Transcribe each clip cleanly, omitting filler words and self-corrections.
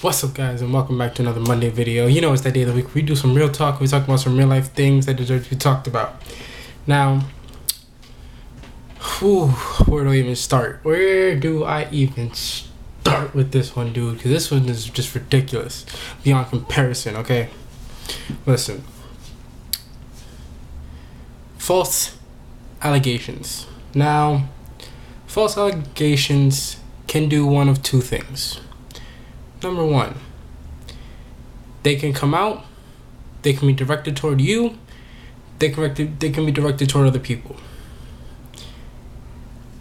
What's up, guys, and welcome back to another Monday video. You know, it's that day of the week we do some real talk. We talk about some real life things that deserve to be talked about. Now, where do I even start? Where do I even start with this one, dude? Because this one is just ridiculous beyond comparison, okay? Listen. False allegations. Now, false allegations can do one of two things. Number one, they can come out, they can be directed toward you, they can be directed toward other people.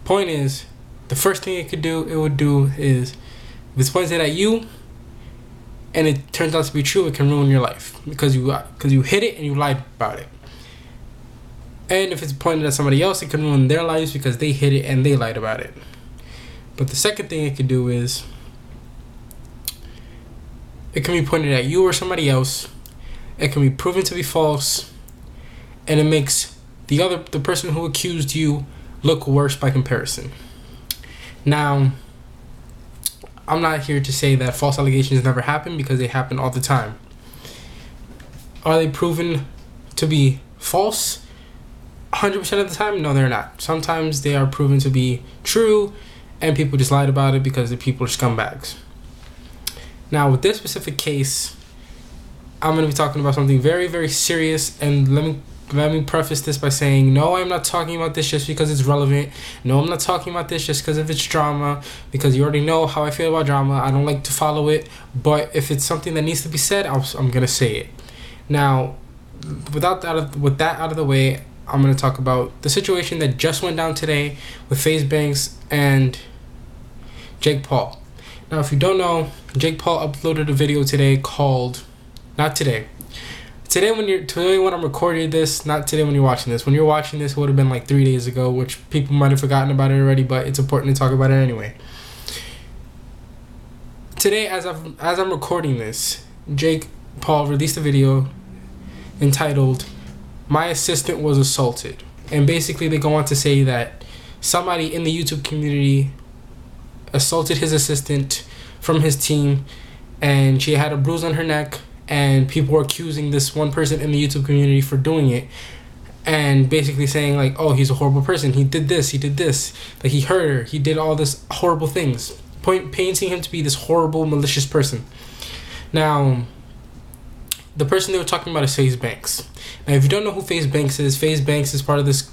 Point is, the first thing it would do is, if it's pointed at you and it turns out to be true, it can ruin your life because you hit it and you lied about it. And if it's pointed at somebody else, it can ruin their lives because they hit it and they lied about it. But the second thing it could do is, it can be pointed at you or somebody else. It can be proven to be false, and it makes the person who accused you look worse by comparison. Now, I'm not here to say that false allegations never happen, because they happen all the time. Are they proven to be false 100% of the time? No, they're not. Sometimes they are proven to be true, and people just lied about it because the people are scumbags. Now, with this specific case, I'm going to be talking about something very, very serious, and let me preface this by saying, no, I'm not talking about this just because it's relevant. No, I'm not talking about this just because of its drama, because you already know how I feel about drama. I don't like to follow it, but if it's something that needs to be said, I'm going to say it. Now, with that out of the way, I'm going to talk about the situation that just went down today with FaZe Banks and Jake Paul. Now, if you don't know, Jake Paul uploaded a video today called, not today. Today when I'm recording this, not today when you're watching this. When you're watching this, it would have been like 3 days ago, which people might have forgotten about it already, but it's important to talk about it anyway. Today, as I'm recording this, Jake Paul released a video entitled, "My Assistant Was Assaulted." And basically they go on to say that somebody in the YouTube community assaulted his assistant from his team, and she had a bruise on her neck, and people were accusing this one person in the YouTube community for doing it, and basically saying like, oh, he's a horrible person, he did this, like he hurt her, he did all this horrible things, painting him to be this horrible, malicious person. Now, the person they were talking about is FaZe Banks. Now, if you don't know who FaZe Banks is part of this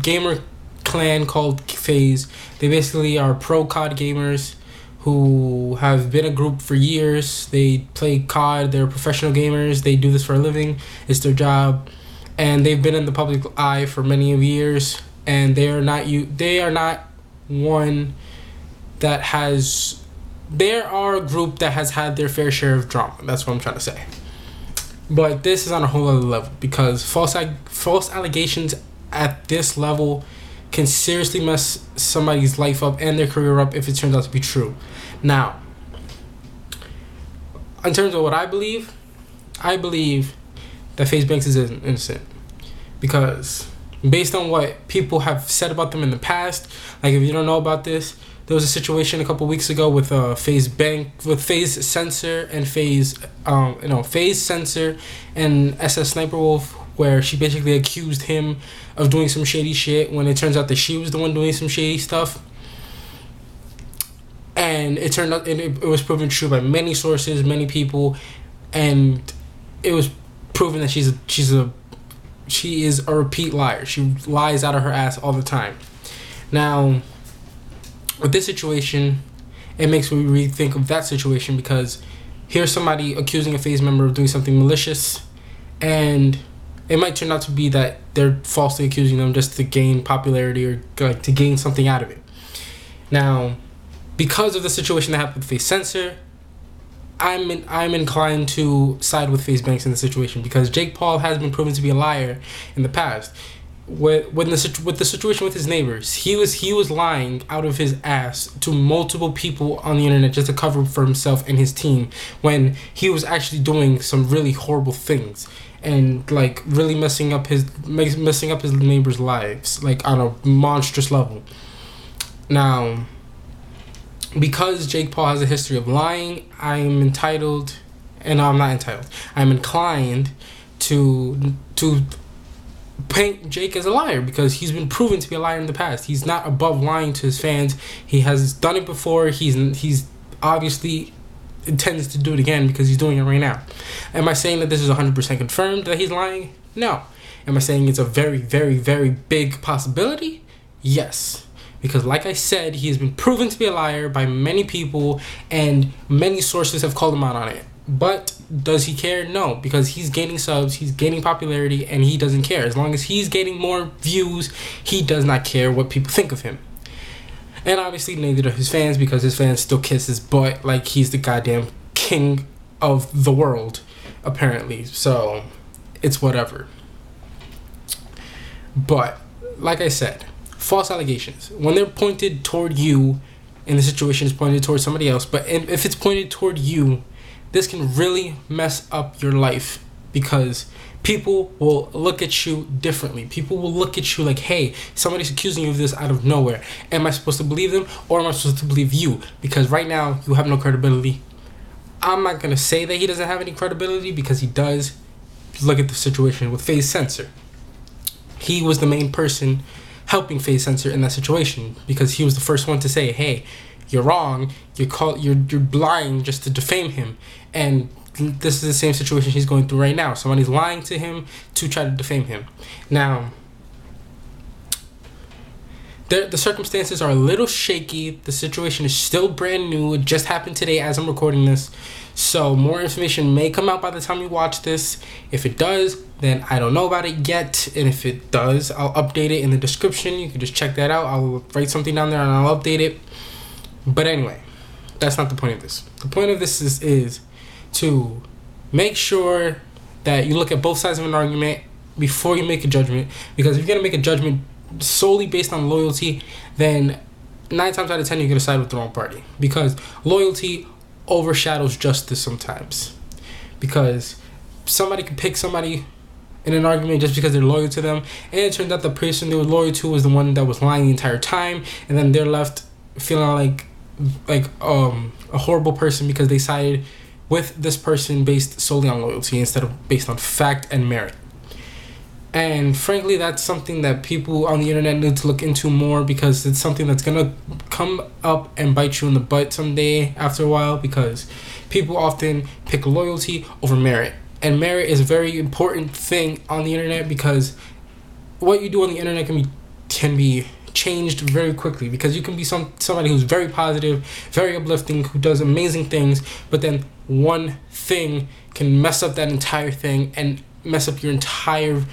gamer clan called FaZe. They basically are pro COD gamers who have been a group for years. They play COD, they're professional gamers, they do this for a living, it's their job, and they've been in the public eye for many years, and they are not one that has, they are a group that has had their fair share of drama. That's what I'm trying to say. But this is on a whole other level, because false allegations at this level can seriously mess somebody's life up and their career up if it turns out to be true. Now, in terms of what I believe that FaZe Banks is innocent, because based on what people have said about them in the past, like if you don't know about this, there was a situation a couple weeks ago with FaZe Censor and FaZe Censor and SS Sniper Wolf, where she basically accused him of doing some shady shit when it turns out that she was the one doing some shady stuff. And it turned out, and it was proven true by many sources, many people, and it was proven that she is a repeat liar. She lies out of her ass all the time. Now, with this situation, it makes me rethink of that situation, because here's somebody accusing a FaZe member of doing something malicious, and it might turn out to be that they're falsely accusing them just to gain popularity or like to gain something out of it. Now, because of the situation that happened with FaZe Censor, I'm inclined to side with FaZe Banks in the situation, because Jake Paul has been proven to be a liar in the past. With the situation with his neighbors, he was lying out of his ass to multiple people on the internet just to cover for himself and his team, when he was actually doing some really horrible things and like really messing up his neighbors' lives, like on a monstrous level. Now, because Jake Paul has a history of lying, I'm entitled, and I'm not entitled, I'm inclined to paint Jake as a liar, because he's been proven to be a liar in the past. He's not above lying to his fans. He has done it before. He's obviously intends to do it again, because he's doing it right now. Am I saying that this is 100% confirmed that he's lying? No. Am I saying it's a very, very, very big possibility? Yes. Because like I said, he has been proven to be a liar by many people, and many sources have called him out on it. But does he care? No, because he's gaining subs, he's gaining popularity, and he doesn't care. As long as he's getting more views, he does not care what people think of him. And obviously neither do his fans, because his fans still kiss his butt like he's the goddamn king of the world, apparently. So it's whatever. But like I said, false allegations, when they're pointed toward you, and the situation is pointed toward somebody else, but if it's pointed toward you, this can really mess up your life, because people will look at you differently. People will look at you like, hey, somebody's accusing you of this out of nowhere. Am I supposed to believe them, or am I supposed to believe you? Because right now, you have no credibility. I'm not going to say that he doesn't have any credibility, because he does. Look at the situation with FaZe Censor. He was the main person helping FaZe Censor in that situation, because he was the first one to say, hey, you're wrong, you're lying just to defame him. And this is the same situation he's going through right now. Somebody's lying to him to try to defame him. Now, the circumstances are a little shaky. The situation is still brand new. It just happened today as I'm recording this. So more information may come out by the time you watch this. If it does, then I don't know about it yet. And if it does, I'll update it in the description. You can just check that out. I'll write something down there and I'll update it. But anyway, that's not the point of this. The point of this is to make sure that you look at both sides of an argument before you make a judgment. Because if you're going to make a judgment solely based on loyalty, then 9 times out of 10 you're going to side with the wrong party. Because loyalty overshadows justice sometimes. Because somebody can pick somebody in an argument just because they're loyal to them, and it turned out the person they were loyal to was the one that was lying the entire time, and then they're left feeling like a horrible person because they sided with this person based solely on loyalty instead of based on fact and merit. And frankly, that's something that people on the internet need to look into more, because it's something that's gonna come up and bite you in the butt someday after a while, because people often pick loyalty over merit. And merit is a very important thing on the internet, because what you do on the internet can be changed very quickly, because you can be somebody who's very positive, very uplifting, who does amazing things, but then one thing can mess up that entire thing and mess up your entire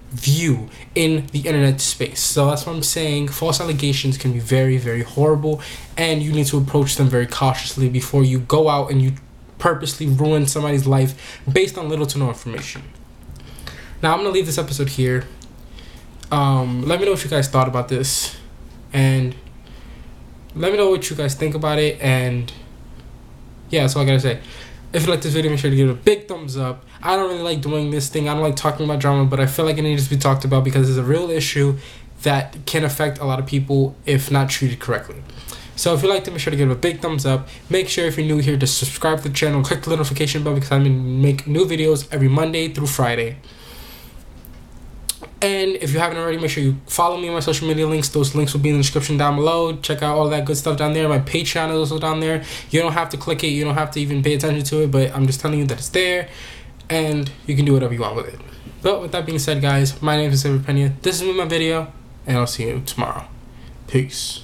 view in the internet space. So that's what I'm saying. False allegations can be very, very horrible, and you need to approach them very cautiously before you go out and you purposely ruin somebody's life based on little to no information. Now I'm gonna leave this episode here. Let me know what you guys thought about this, and let me know what you guys think about it. And yeah, that's all I gotta say. If you like this video, make sure to give it a big thumbs up. I don't really like doing this thing. I don't like talking about drama, but I feel like it needs to be talked about, because it's a real issue that can affect a lot of people if not treated correctly. So if you liked it, make sure to give it a big thumbs up. Make sure, if you're new here, to subscribe to the channel, click the notification bell, because I'm going to make new videos every Monday through Friday. And if you haven't already, make sure you follow me on my social media links. Those links will be in the description down below. Check out all that good stuff down there. My Patreon is also down there. You don't have to click it. You don't have to even pay attention to it. But I'm just telling you that it's there. And you can do whatever you want with it. But with that being said, guys, my name is Xavier Pena. This has been my video. And I'll see you tomorrow. Peace.